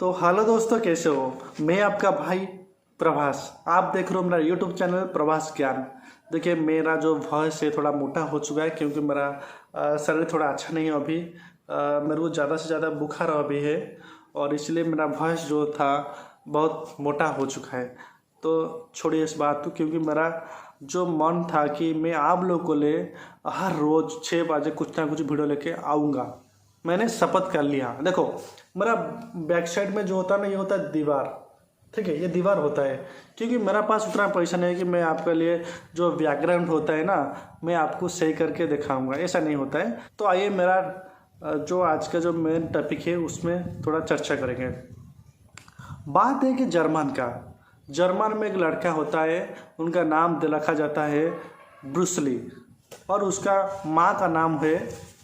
तो हेलो दोस्तों, कैसे हो। मैं आपका भाई प्रभास। आप देख रहे हो मेरा यूट्यूब चैनल प्रभास ज्ञान। देखिए, मेरा जो वॉइस है थोड़ा मोटा हो चुका है क्योंकि मेरा शरीर थोड़ा अच्छा नहीं है अभी। मेरे को ज़्यादा से ज़्यादा बुखार अभी है और इसलिए मेरा वॉइस जो था बहुत मोटा हो चुका है। तो छोड़िए इस बात को, क्योंकि मेरा जो मन था कि मैं आप लोगों को ले हर रोज़ 6 बजे कुछ ना कुछ वीडियो लेके आऊँगा। मैंने शपथ कर लिया। देखो, मेरा बैक साइड में जो होता है ना, ये होता है दीवार। ठीक है, ये दीवार होता है क्योंकि मेरा पास उतना पैसा नहीं है कि मैं आपके लिए जो बैकग्राउंड होता है ना, मैं आपको सही करके दिखाऊंगा। ऐसा नहीं होता है। तो आइए, मेरा जो आज का जो मेन टॉपिक है उसमें थोड़ा चर्चा करेंगे। बात है कि जर्मन में एक लड़का होता है, उनका नाम रखा जाता है ब्रूस ली और उसका माँ का नाम है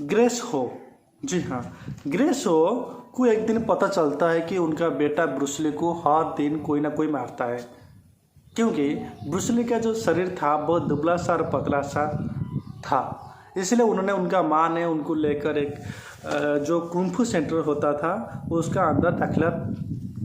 ग्रेस हो। जी हाँ, ग्रेस हो को एक दिन पता चलता है कि उनका बेटा ब्रूस ली को हर दिन कोई ना कोई मारता है, क्योंकि ब्रूस ली का जो शरीर था बहुत दुबला सा और पतला सा था। इसलिए उनका माँ ने उनको लेकर एक जो कुंफू सेंटर होता था उसका अंदर दाखिला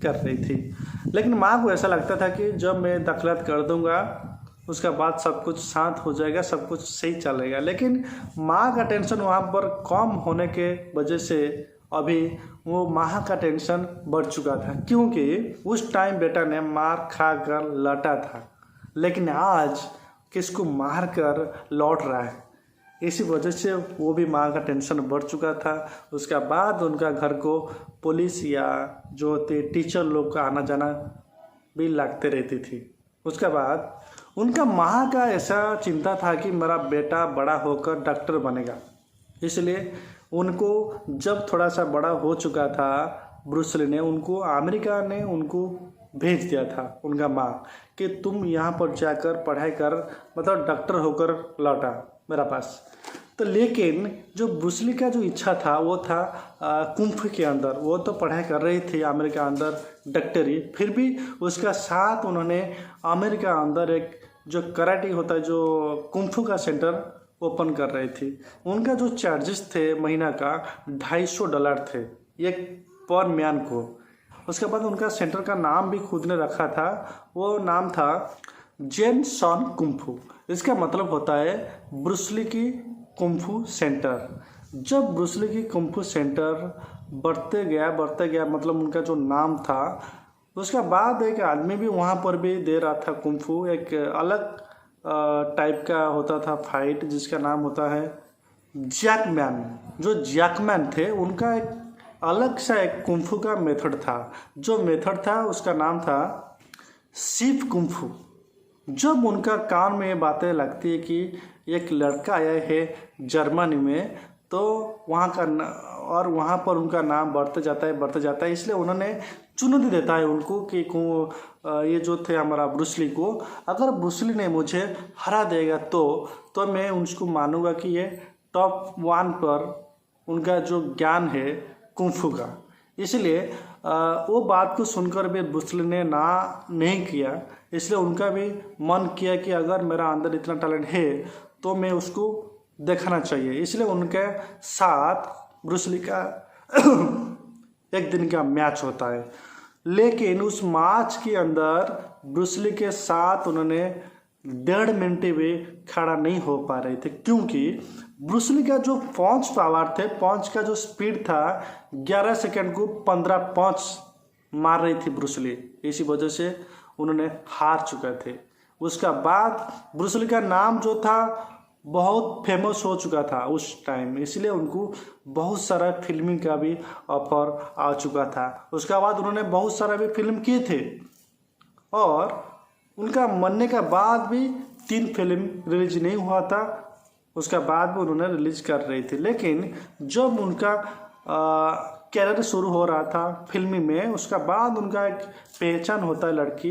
कर रही थी। लेकिन माँ को ऐसा लगता था कि जब मैं दाखिला कर दूंगा उसका बाद सब कुछ शांत हो जाएगा, सब कुछ सही चलेगा। लेकिन माँ का टेंशन वहाँ पर कम होने के वजह से अभी वो माँ का टेंशन बढ़ चुका था, क्योंकि उस टाइम बेटा ने मार खा कर लौटा था, लेकिन आज किसको मार कर लौट रहा है। इसी वजह से वो भी माँ का टेंशन बढ़ चुका था। उसका बाद उनका घर को पुलिस या जो होते टीचर लोग का आना जाना भी लगते रहती थी। उसके बाद उनका माँ का ऐसा चिंता था कि मेरा बेटा बड़ा होकर डॉक्टर बनेगा। इसलिए उनको जब थोड़ा सा बड़ा हो चुका था, ब्रूस ली ने अमेरिका ने उनको भेज दिया था उनका माँ कि तुम यहाँ पर जाकर पढ़ाई कर, मतलब डॉक्टर होकर लौटा मेरा पास। तो लेकिन जो ब्रूस ली का जो इच्छा था वो था कुंफू के अंदर। वो तो पढ़ाई कर रही थी अमेरिका अंदर डॉक्टरी, फिर भी उसका साथ उन्होंने अमेरिका अंदर एक जो कराटे होता है, जो कुंफू का सेंटर ओपन कर रही थी। उनका जो चार्जेस थे महीना का $250 थे एक पर मैन को। उसके बाद उनका सेंटर का नाम भी खुद ने रखा था, वो नाम था जेन सॉन कुंफू। इसका मतलब होता है ब्रूस ली की कुंफू सेंटर। जब ब्रूस ली की कुंफू सेंटर बढ़ते गया, मतलब उनका जो नाम था, उसका बाद एक आदमी भी वहाँ पर भी दे रहा था कुंफू। एक अलग टाइप का होता था फाइट, जिसका नाम होता है जैकमैन। जो जैकमैन थे उनका एक अलग सा एक कुंफू का मेथड था। जो मेथड था उसका नाम था सीप कुंफू। जब उनका कान में ये बातें लगती है कि एक लड़का आया है जर्मनी में, तो वहाँ का और वहाँ पर उनका नाम बढ़ते जाता है। इसलिए उन्होंने चुनौती देता है उनको कि ये जो थे हमारा ब्रूस ली को, अगर ब्रूस ली ने मुझे हरा देगा तो मैं उसको मानूंगा कि ये टॉप 1 पर उनका जो ज्ञान है कुंफू का। इसलिए वो बात को सुनकर भी ब्रूस ली ने ना नहीं किया। इसलिए उनका भी मन किया कि अगर मेरा अंदर इतना टैलेंट है तो मैं उसको देखना चाहिए। इसलिए उनके साथ ब्रूस ली का एक दिन का मैच होता है। लेकिन उस मैच के अंदर ब्रूस ली के साथ उन्होंने 1.5 मिनट भी खड़ा नहीं हो पा रहे थे, क्योंकि ब्रूस ली का जो पंच पावर थे, पंच का जो स्पीड था 11 सेकंड को 15 पंच मार रही थी ब्रूस ली। इसी वजह से उन्होंने हार चुके थे। उसका बाद ब्रूस ली का नाम जो था बहुत फेमस हो चुका था उस टाइम, इसलिए उनको बहुत सारा फिल्मिंग का भी ऑफर आ चुका था। उसके बाद उन्होंने बहुत सारा भी फिल्म किए थे और उनका मरने का बाद भी 3 फिल्म रिलीज नहीं हुआ था। उसका बाद भी उन्होंने रिलीज कर रही थी। लेकिन जब उनका कैरियर शुरू हो रहा था फिल्मी में, उसका बाद उनका एक पहचान होता है लड़की,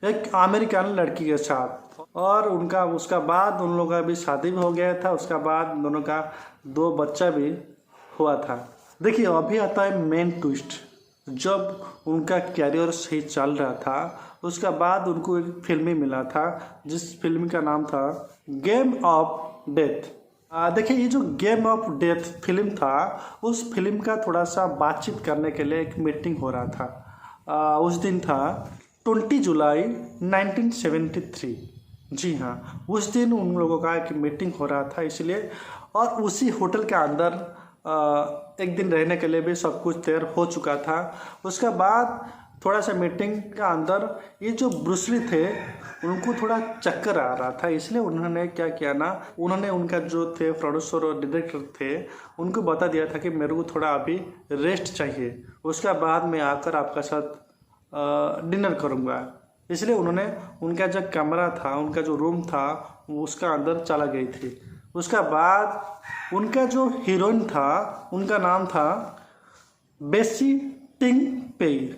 एक अमेरिकन लड़की के साथ, और उसका बाद उन लोगों का भी शादी भी हो गया था। उसका बाद दोनों का 2 बच्चा भी हुआ था। देखिए, अभी आता है मेन ट्विस्ट। जब उनका कैरियर सही चल रहा था, उसका बाद उनको एक फिल्म मिला था, जिस फिल्म का नाम था गेम ऑफ डेथ। देखिए, ये जो गेम ऑफ डेथ फिल्म था, उस फिल्म का थोड़ा सा बातचीत करने के लिए एक मीटिंग हो रहा था। उस दिन था 20 जुलाई 1973। जी हाँ, उस दिन उन लोगों का एक मीटिंग हो रहा था, इसलिए और उसी होटल के अंदर एक दिन रहने के लिए भी सब कुछ तैयार हो चुका था। उसके बाद थोड़ा सा मीटिंग के अंदर ये जो ब्रूस ली थे उनको थोड़ा चक्कर आ रहा था, इसलिए उन्होंने क्या किया ना, उन्होंने उनका जो थे प्रोड्यूसर और डायरेक्टर थे उनको बता दिया था कि मेरे को थोड़ा अभी रेस्ट चाहिए, उसके बाद मैं आकर आपका साथ डिनर करूँगा। इसलिए उन्होंने उनका जो कमरा था, उनका जो रूम था, उसका अंदर चला गई थी। उसका बाद उनका जो हीरोइन था उनका नाम था बेसी टिंग पेई।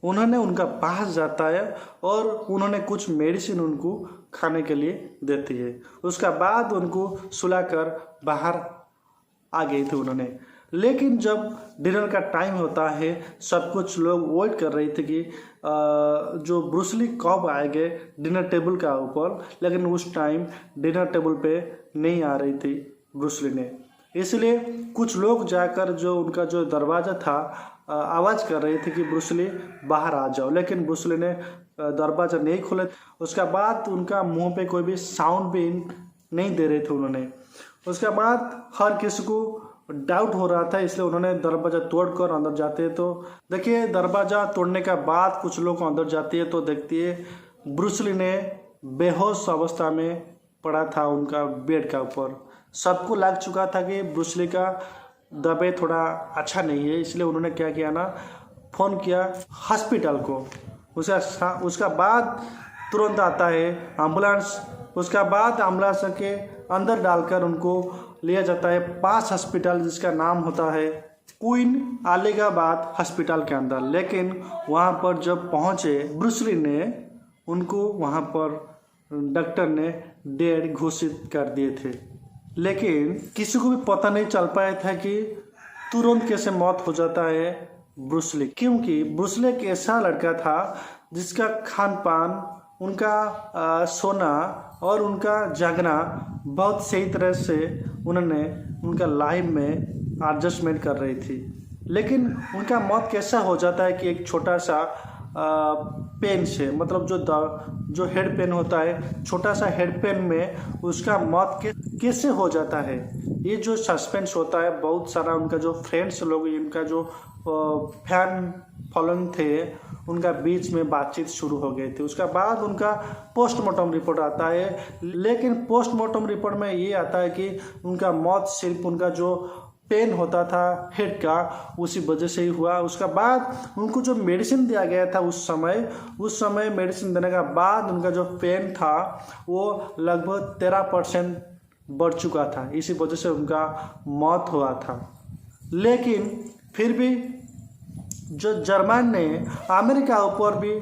उन्होंने उनका पास जाता है और उन्होंने कुछ मेडिसिन उनको खाने के लिए देती है। उसका बाद उनको सुलाकर बाहर आ गई थी उन्होंने। लेकिन जब डिनर का टाइम होता है, सब कुछ लोग वेट कर रहे थे कि जो ब्रूस ली कब आएंगे डिनर टेबल का ऊपर, लेकिन उस टाइम डिनर टेबल पे नहीं आ रही थी ब्रूस ली ने। इसलिए कुछ लोग जाकर जो उनका जो दरवाज़ा था आवाज़ कर रहे थे कि ब्रूस ली बाहर आ जाओ, लेकिन ब्रूस ली ने दरवाज़ा नहीं खोले। उसके बाद उनका मुंह पे कोई भी साउंड भी नहीं दे रहे थे उन्होंने। उसके बाद हर किसी को डाउट हो रहा था, इसलिए उन्होंने दरवाज़ा तोड़कर अंदर जाते हैं। तो देखिए, दरवाज़ा तोड़ने के बाद कुछ लोग अंदर जाती है तो देखती है ब्रूस ली ने बेहोश अवस्था में पड़ा था उनका बेड का ऊपर। सबको लग चुका था कि ब्रूस ली का दबे थोड़ा अच्छा नहीं है, इसलिए उन्होंने क्या किया ना, फ़ोन किया हॉस्पिटल को। उसका बाद तुरंत आता है एम्बुलेंस। उसका बाद एम्बुलेंस के अंदर डालकर उनको लिया जाता है पास हॉस्पिटल, जिसका नाम होता है क्वीन अलीबाग हॉस्पिटल के अंदर। लेकिन वहाँ पर जब पहुँचे ब्रूस ली ने, उनको वहाँ पर डॉक्टर ने डेड घोषित कर दिए थे। लेकिन किसी को भी पता नहीं चल पाया था कि तुरंत कैसे मौत हो जाता है ब्रूस ली, क्योंकि ब्रूस ली एक ऐसा लड़का था जिसका खान पान, उनका सोना और उनका जागना बहुत सही तरह से उन्होंने उनका लाइफ में एडजस्टमेंट कर रही थी। लेकिन उनका मौत कैसा हो जाता है कि एक छोटा सा पेन से, मतलब जो हेड पेन होता है, छोटा सा हेड पेन में उसका मौत कैसे हो जाता है, ये जो सस्पेंस होता है। बहुत सारा उनका जो फ्रेंड्स लोग, उनका जो फैन फॉलोइंग थे, उनका बीच में बातचीत शुरू हो गई थी। उसका बाद उनका पोस्टमार्टम रिपोर्ट आता है, लेकिन पोस्टमार्टम रिपोर्ट में ये आता है कि उनका मौत सिर्फ उनका जो पेन होता था हेड का, उसी वजह से ही हुआ। उसका बाद उनको जो मेडिसिन दिया गया था उस समय मेडिसिन देने के बाद उनका जो पेन था वो लगभग 13% बढ़ चुका था, इसी वजह से उनका मौत हुआ था। लेकिन फिर भी जो जर्मन ने अमेरिका ऊपर भी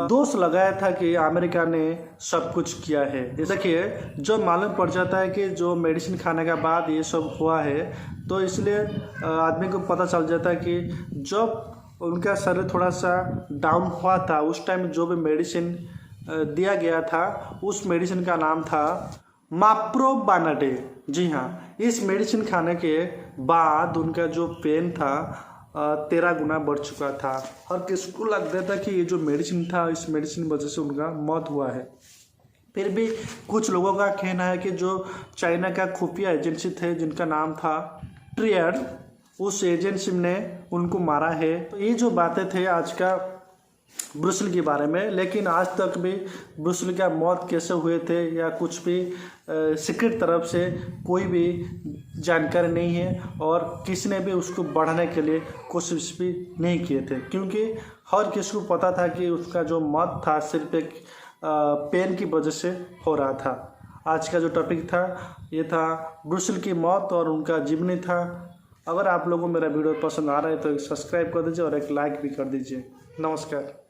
दोष लगाया था कि अमेरिका ने सब कुछ किया है। देखिए, जो मालूम पड़ जाता है कि जो मेडिसिन खाने के बाद ये सब हुआ है, तो इसलिए आदमी को पता चल जाता है कि जब उनका शरीर थोड़ा सा डाउन हुआ था, उस टाइम जो भी मेडिसिन दिया गया था, उस मेडिसिन का नाम था माप्रोबानाडे। जी हाँ, इस मेडिसिन खाने के बाद उनका जो पेन था 13 गुना बढ़ चुका था। और किसको लगता था कि ये जो मेडिसिन था, इस मेडिसिन वजह से उनका मौत हुआ है। फिर भी कुछ लोगों का कहना है कि जो चाइना का खुफिया एजेंसी थे जिनका नाम था ट्रियड, उस एजेंसी ने उनको मारा है। तो ये जो बातें थे आज का ब्रूस ली के बारे में, लेकिन आज तक भी ब्रूस ली का मौत कैसे हुए थे या कुछ भी सीक्रेट तरफ से कोई भी जानकारी नहीं है, और किसी ने भी उसको बढ़ाने के लिए कोशिश भी नहीं किए थे, क्योंकि हर किसी को पता था कि उसका जो मौत था सिर्फ एक पेन की वजह से हो रहा था। आज का जो टॉपिक था ये था ब्रूस ली की मौत और उनका जीवनी था। अगर आप लोगों को मेरा वीडियो पसंद आ रहा है तो एक सब्सक्राइब कर दीजिए और एक लाइक भी कर दीजिए। नमस्कार।